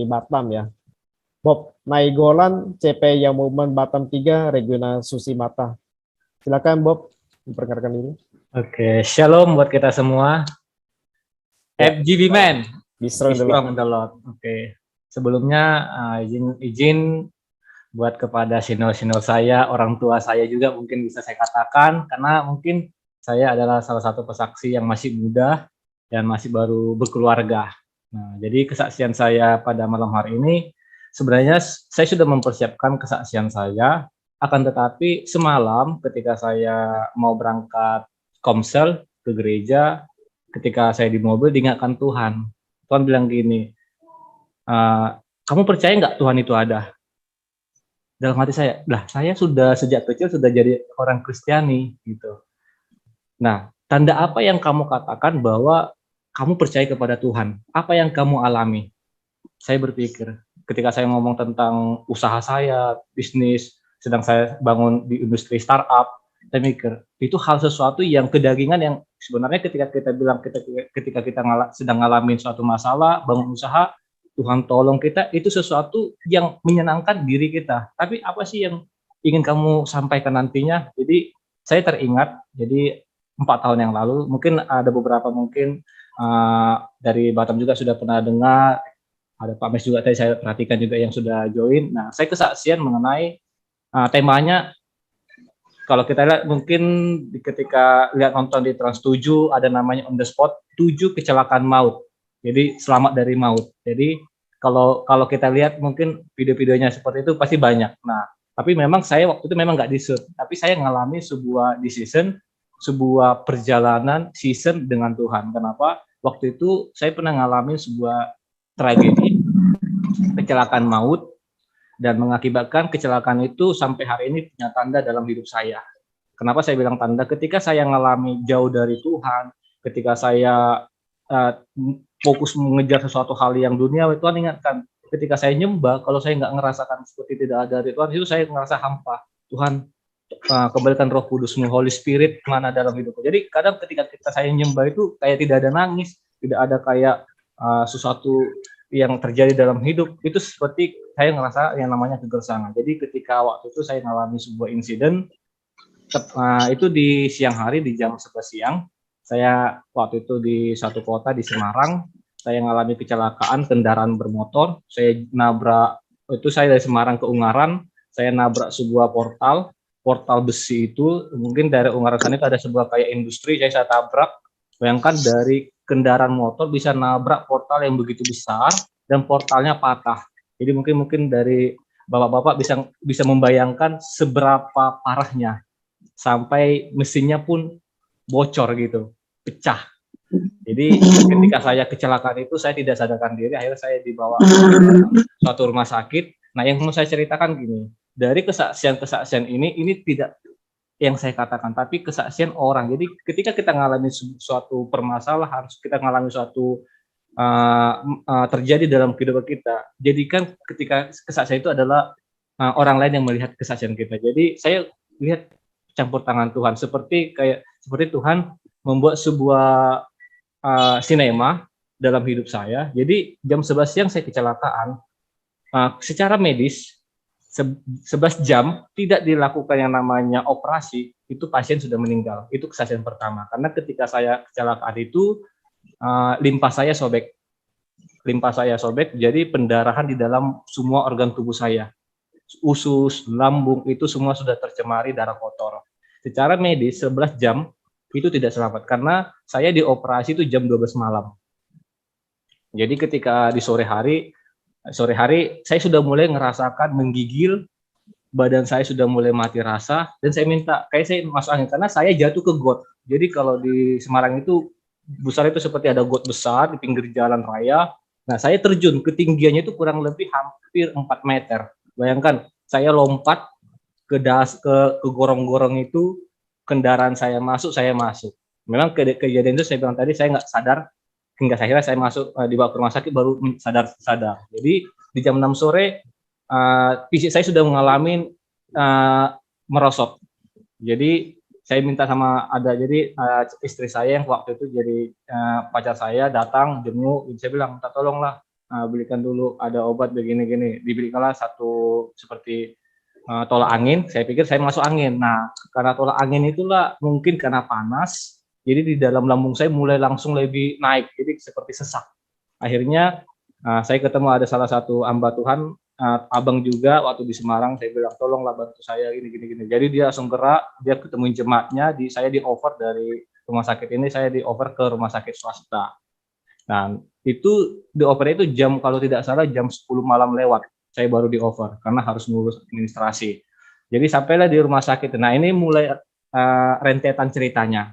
di Batam ya. Bob Nainggolan, CP yang Movement Batam 3, Regina Susimata. Silakan Bob, memperkenalkan diri. Oke, shalom buat kita semua. Ya. FGB Man, Be strong in the Lord. Oke, sebelumnya izin buat kepada senior saya, orang tua saya juga mungkin bisa saya katakan, karena mungkin saya adalah salah satu pesaksi yang masih muda dan masih baru berkeluarga. Nah, jadi kesaksian saya pada malam hari ini, sebenarnya saya sudah mempersiapkan kesaksian saya, akan tetapi semalam ketika saya mau berangkat komsel ke gereja, ketika saya di mobil diingatkan Tuhan. Tuhan bilang gini, kamu percaya nggak Tuhan itu ada? Dalam hati saya, saya sudah sejak kecil sudah jadi orang Kristiani gitu. Nah, tanda apa yang kamu katakan bahwa kamu percaya kepada Tuhan? Apa yang kamu alami? Saya berpikir, ketika saya ngomong tentang usaha saya, bisnis, sedang saya bangun di industri startup, saya mikir, itu hal sesuatu yang kedagingan yang sebenarnya ketika kita bilang, ketika kita sedang ngalamin suatu masalah, bangun usaha, Tuhan tolong kita, itu sesuatu yang menyenangkan diri kita. Tapi apa sih yang ingin kamu sampaikan nantinya? Jadi saya teringat, jadi 4 tahun yang lalu, mungkin ada beberapa mungkin dari Batam juga sudah pernah dengar, ada Pak Mes juga tadi saya perhatikan juga yang sudah join. Nah, saya kesaksian mengenai temanya, kalau kita lihat mungkin ketika lihat nonton di Trans 7, ada namanya on the spot, 7 kecelakaan maut. Jadi selamat dari maut. Jadi kalau kita lihat mungkin video-videonya seperti itu pasti banyak. Nah, tapi memang saya waktu itu memang nggak di-shoot, tapi saya ngalami sebuah decision, sebuah perjalanan season dengan Tuhan. Kenapa? Waktu itu saya pernah ngalamin sebuah tragedi, kecelakaan maut, dan mengakibatkan kecelakaan itu sampai hari ini punya tanda dalam hidup saya. Kenapa saya bilang tanda? Ketika saya ngalami jauh dari Tuhan, ketika saya fokus mengejar sesuatu hal yang duniawi, Tuhan ingatkan, ketika saya nyembah, kalau saya nggak ngerasakan seperti tidak ada dari Tuhan, itu saya ngerasa hampa. Tuhan, kembalikan Roh Kudus-Mu, Holy Spirit mana dalam hidupku. Jadi kadang ketika saya nyembah itu kayak tidak ada nangis, tidak ada kayak sesuatu yang terjadi dalam hidup, itu seperti saya ngerasa yang namanya kegerasangan. Jadi ketika waktu itu saya mengalami sebuah insiden, itu di siang hari, di jam 11 siang, saya waktu itu di satu kota di Semarang, saya mengalami kecelakaan kendaraan bermotor, saya nabrak, itu saya dari Semarang ke Ungaran, saya nabrak sebuah portal besi itu, mungkin dari Ungaran sana itu ada sebuah kayak industri, saya tabrak, bayangkan dari kendaraan motor bisa nabrak portal yang begitu besar, dan portalnya patah. Jadi mungkin dari bapak-bapak bisa membayangkan seberapa parahnya, sampai mesinnya pun bocor gitu, pecah. Jadi ketika saya kecelakaan itu, saya tidak sadarkan diri, akhirnya saya dibawa ke suatu rumah sakit. Nah, yang mau saya ceritakan gini, dari kesaksian ini tidak yang saya katakan, tapi kesaksian orang. Jadi ketika kita mengalami suatu permasalahan, kita mengalami suatu terjadi dalam kehidupan kita, jadikan ketika kesaksian itu adalah orang lain yang melihat kesaksian kita. Jadi saya lihat campur tangan Tuhan, seperti Tuhan membuat sebuah sinema dalam hidup saya. Jadi jam 11 siang saya kecelakaan, secara medis 11 jam tidak dilakukan yang namanya operasi, itu pasien sudah meninggal. Itu kesaksian pertama. Karena ketika saya kecelakaan itu, limpa saya sobek, jadi pendarahan di dalam semua organ tubuh saya. Usus, lambung, itu semua sudah tercemari darah kotor. Secara medis 11 jam itu tidak selamat, karena saya dioperasi itu jam 12 malam. Jadi ketika di sore hari saya sudah mulai ngerasakan menggigil, badan saya sudah mulai mati rasa, dan saya minta, kayak saya masuk angin, karena saya jatuh ke got. Jadi kalau di Semarang itu, besar itu seperti ada got besar di pinggir jalan raya. Nah, saya terjun, ketinggiannya itu kurang lebih hampir 4 meter. Bayangkan, saya lompat ke gorong-gorong itu, kendaraan saya masuk. Memang kejadian itu saya bilang tadi, saya nggak sadar, hingga akhirnya saya masuk, dibawa ke rumah sakit baru sadar. Jadi di jam 6 sore, fisik saya sudah mengalami merosot. Jadi saya minta sama istri saya yang waktu itu jadi pacar saya datang jenguk, saya bilang minta tolonglah, belikan dulu ada obat begini-gini. Diberikanlah satu seperti tolak angin. Saya pikir saya masuk angin. Nah, karena tolak angin itulah mungkin karena panas, jadi di dalam lambung saya mulai langsung lebih naik, jadi seperti sesak. Akhirnya saya ketemu ada salah satu hamba Tuhan, abang juga waktu di Semarang. Saya bilang, tolonglah bantu saya gini. Jadi dia langsung gerak, dia ketemuin jemaatnya, saya di over dari rumah sakit ini, saya di over ke rumah sakit swasta. Nah, itu di over itu jam, kalau tidak salah jam 10 malam lewat, saya baru di over karena harus ngurus administrasi. Jadi sampailah di rumah sakit. Nah, ini mulai rentetan ceritanya.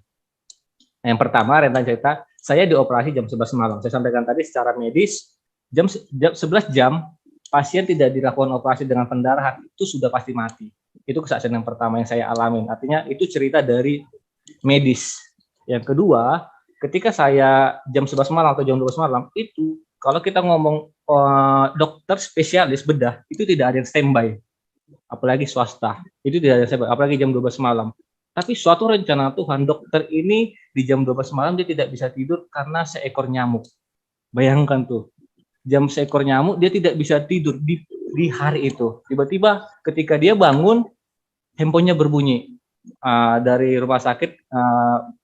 Yang pertama, rentetan cerita, saya dioperasi jam 11 malam. Saya sampaikan tadi secara medis, jam 11 jam, pasien tidak dilakukan operasi dengan pendarahan, itu sudah pasti mati. Itu kesaksian yang pertama yang saya alamin. Artinya itu cerita dari medis. Yang kedua, ketika saya jam 11 malam atau jam 12 malam, itu kalau kita ngomong dokter spesialis bedah, itu tidak ada yang standby. Apalagi swasta, itu tidak ada yang standby, apalagi jam 12 malam. Tapi suatu rencana Tuhan, dokter ini di jam 12 malam dia tidak bisa tidur karena seekor nyamuk. Bayangkan tuh, jam seekor nyamuk dia tidak bisa tidur di hari itu. Tiba-tiba ketika dia bangun, handphonenya berbunyi. Dari rumah sakit,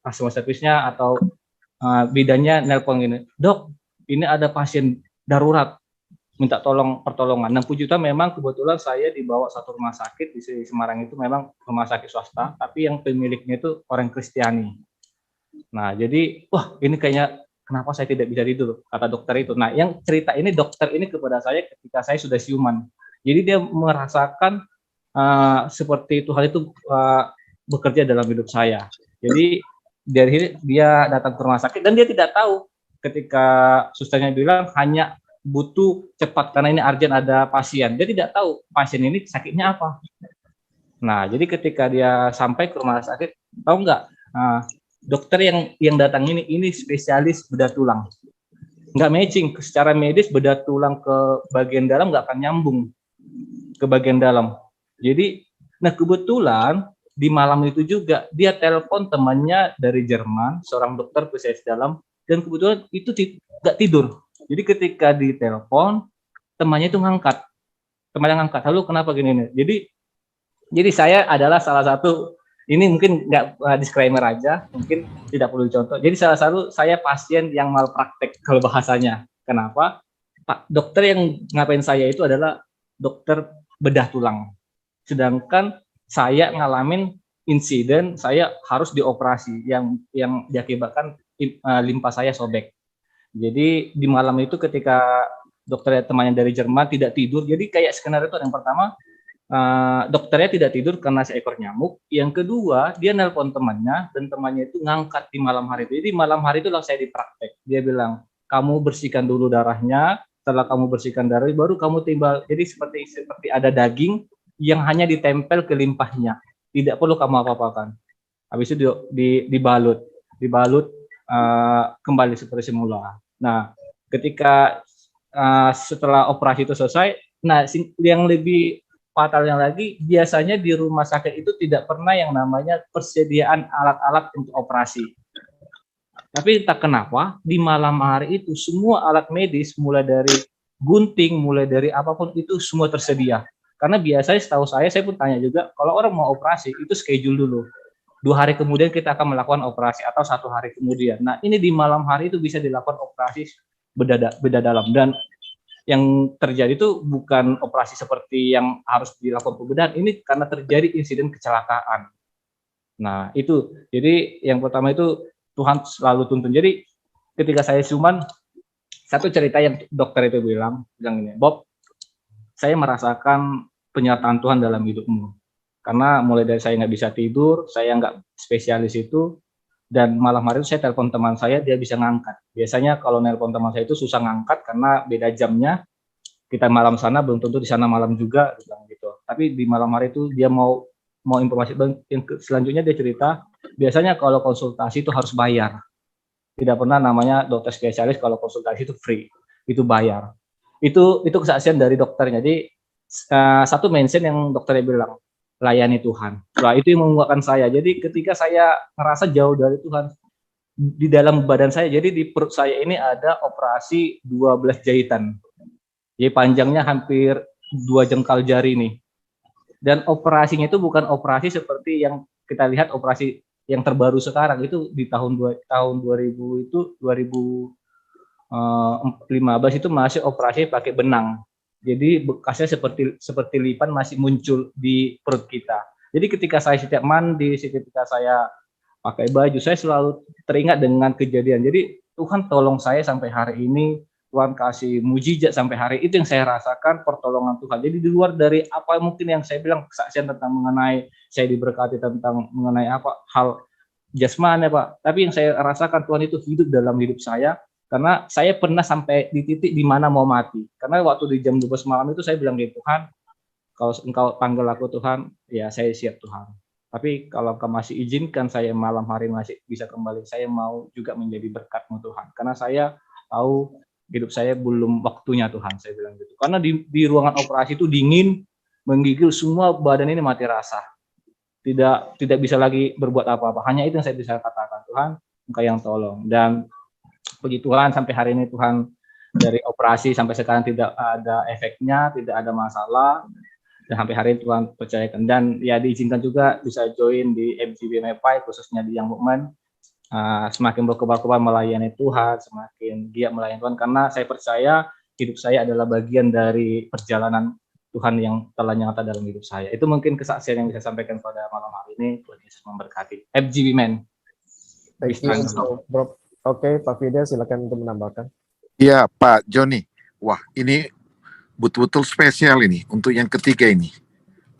customer service-nya atau bidannya nelpon gini, dok, ini ada pasien darurat, minta pertolongan. 60 juta memang kebetulan saya dibawa satu rumah sakit di Semarang, itu memang rumah sakit swasta, tapi yang pemiliknya itu orang Kristiani. Nah, jadi, wah ini kayaknya kenapa saya tidak bisa tidur, kata dokter itu. Nah, yang cerita ini dokter ini kepada saya ketika saya sudah siuman. Jadi dia merasakan seperti Tuhan itu bekerja dalam hidup saya. Jadi dari dia datang ke rumah sakit dan dia tidak tahu ketika susternya bilang hanya butuh cepat karena ini urgent ada pasien. Dia tidak tahu pasien ini sakitnya apa. Nah, jadi ketika dia sampai ke rumah sakit, tahu nggak? Dokter yang datang ini spesialis bedah tulang. Nggak matching, secara medis bedah tulang ke bagian dalam nggak akan nyambung ke bagian dalam. Jadi, nah kebetulan di malam itu juga dia telepon temannya dari Jerman, seorang dokter spesialis dalam, dan kebetulan itu nggak tidur. Jadi ketika ditelepon, temannya itu temannya ngangkat. Lalu kenapa gini? Jadi saya adalah salah satu, ini mungkin nggak disclaimer aja, mungkin tidak perlu contoh. Jadi salah satu saya pasien yang malpraktek kalau bahasanya. Kenapa? Pak dokter yang ngapain saya itu adalah dokter bedah tulang. Sedangkan saya ngalamin insiden saya harus dioperasi yang diakibatkan limpa saya sobek. Jadi di malam itu ketika dokter temannya dari Jerman tidak tidur, jadi kayak skenario itu yang pertama, dokternya tidak tidur karena seekor nyamuk. Yang kedua, dia nelpon temannya dan temannya itu ngangkat di malam hari itu. Jadi malam hari itu lah saya dipraktek. Dia bilang, kamu bersihkan dulu darahnya, setelah kamu bersihkan darah baru kamu timbal. Jadi seperti ada daging yang hanya ditempel ke limpahnya. Tidak perlu kamu apa-apakan. Habis itu dibalut kembali seperti semula. Nah, ketika setelah operasi itu selesai, nah yang lebih fatalnya lagi, biasanya di rumah sakit itu tidak pernah yang namanya persediaan alat-alat untuk operasi. Tapi entah kenapa, di malam hari itu semua alat medis, mulai dari gunting, mulai dari apapun itu semua tersedia. Karena biasanya setahu saya pun tanya juga, kalau orang mau operasi, itu schedule dulu. 2 hari kemudian kita akan melakukan operasi atau 1 hari kemudian. Nah, ini di malam hari itu bisa dilakukan operasi bedah dalam, dan yang terjadi itu bukan operasi seperti yang harus dilakukan pembedahan, ini karena terjadi insiden kecelakaan. Nah, itu. Jadi yang pertama itu Tuhan selalu tuntun. Jadi ketika saya siuman, satu cerita yang dokter itu bilang ini, Bob, saya merasakan penyertaan Tuhan dalam hidupmu. Karena mulai dari saya nggak bisa tidur, saya nggak spesialis itu, dan malam hari itu saya telepon teman saya, dia bisa ngangkat. Biasanya kalau nelpon teman saya itu susah ngangkat karena beda jamnya. Kita malam sana belum tentu di sana malam juga, gitu. Tapi di malam hari itu dia mau informasi. Selanjutnya dia cerita, biasanya kalau konsultasi itu harus bayar. Tidak pernah namanya dokter spesialis kalau konsultasi itu free, itu bayar. Itu kesaksian dari dokternya. Jadi satu mention yang dokternya bilang, layani Tuhan. Nah, itu yang membuatkan saya. Jadi ketika saya merasa jauh dari Tuhan, di dalam badan saya, jadi di perut saya ini ada operasi 12 jahitan. Jadi panjangnya hampir 2 jengkal jari nih. Dan operasinya itu bukan operasi seperti yang kita lihat operasi yang terbaru sekarang, itu di tahun 2000 itu 2015 itu masih operasi pakai benang. Jadi bekasnya seperti lipan masih muncul di perut kita. Jadi ketika saya setiap mandi, ketika saya pakai baju, saya selalu teringat dengan kejadian. Jadi Tuhan tolong saya sampai hari ini, Tuhan kasih mujizat sampai hari itu yang saya rasakan pertolongan Tuhan. Jadi di luar dari apa mungkin yang saya bilang kesaksian tentang mengenai saya diberkati tentang mengenai apa hal jasmani Pak, tapi yang saya rasakan Tuhan itu hidup dalam hidup saya, karena saya pernah sampai di titik di mana mau mati. Karena waktu di jam 12 malam itu saya bilang di Tuhan, kalau Engkau panggil aku Tuhan, ya saya siap Tuhan. Tapi kalau Engkau masih izinkan saya malam hari masih bisa kembali, saya mau juga menjadi berkat-Mu Tuhan. Karena saya tahu hidup saya belum waktunya Tuhan, saya bilang gitu. Karena di ruangan operasi itu dingin, menggigil, semua badan ini mati rasa. Tidak bisa lagi berbuat apa-apa. Hanya itu yang saya bisa katakan, Tuhan, Engkau yang tolong. Dan puji Tuhan sampai hari ini Tuhan, dari operasi sampai sekarang tidak ada efeknya, tidak ada masalah. Dan sampai hari ini Tuhan percayakan, dan ya diizinkan juga bisa join di FGB MFI khususnya di Young Movement, semakin berkobar-kobar melayani Tuhan, semakin giat melayani Tuhan, karena saya percaya hidup saya adalah bagian dari perjalanan Tuhan yang telah nyata dalam hidup saya. Itu mungkin kesaksian yang bisa saya sampaikan pada malam hari ini. Tuhan Yesus memberkati. FGB Men. Thank you, Bro. Oke, Pak Fidel silakan untuk menambahkan. Iya, Pak Joni. Wah, ini betul-betul spesial ini untuk yang ketiga ini.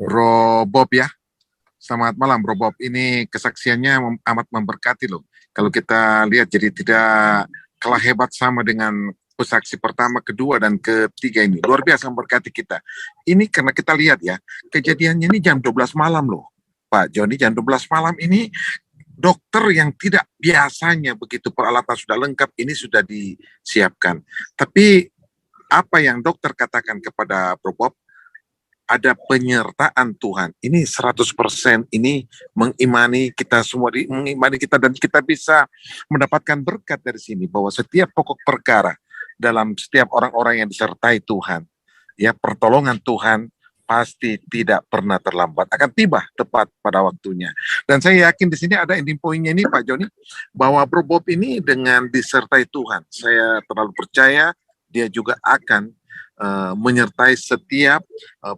Bro Bob ya. Selamat malam Bro Bob. Ini kesaksiannya amat memberkati loh. Kalau kita lihat jadi tidak kalah hebat sama dengan pesaksi pertama, kedua, dan ketiga ini. Luar biasa memberkati kita. Ini karena kita lihat ya, kejadiannya ini jam 12 malam loh. Pak Joni, jam 12 malam ini dokter yang tidak biasanya begitu peralatan sudah lengkap, ini sudah disiapkan. Tapi apa yang dokter katakan kepada Bro Bob, ada penyertaan Tuhan. Ini 100% ini mengimani kita semua, mengimani kita, dan kita bisa mendapatkan berkat dari sini, bahwa setiap pokok perkara dalam setiap orang-orang yang disertai Tuhan, ya pertolongan Tuhan pasti tidak pernah terlambat, akan tiba tepat pada waktunya. Dan saya yakin di sini ada ending point-nya ini Pak Joni, bahwa Bro Bob ini dengan disertai Tuhan, saya terlalu percaya dia juga akan menyertai setiap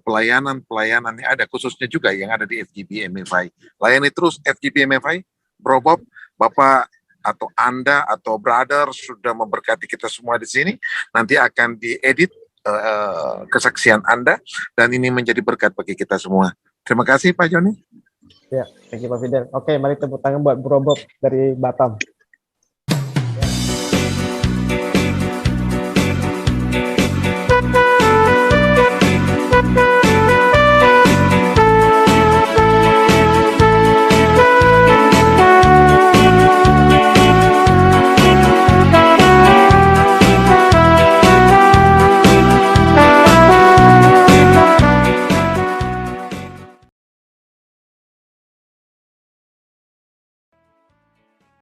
pelayanan-pelayanan yang ada, khususnya juga yang ada di FGB MFI. Layani terus FGB MFI, Bro Bob, Bapak atau Anda atau brother sudah memberkati kita semua di sini. Nanti akan diedit kesaksian Anda, dan ini menjadi berkat bagi kita semua. Terima kasih Pak Joni. Ya, thank you Pak Fidel. Oke, mari tepuk tangan buat Bro Bob dari Batam.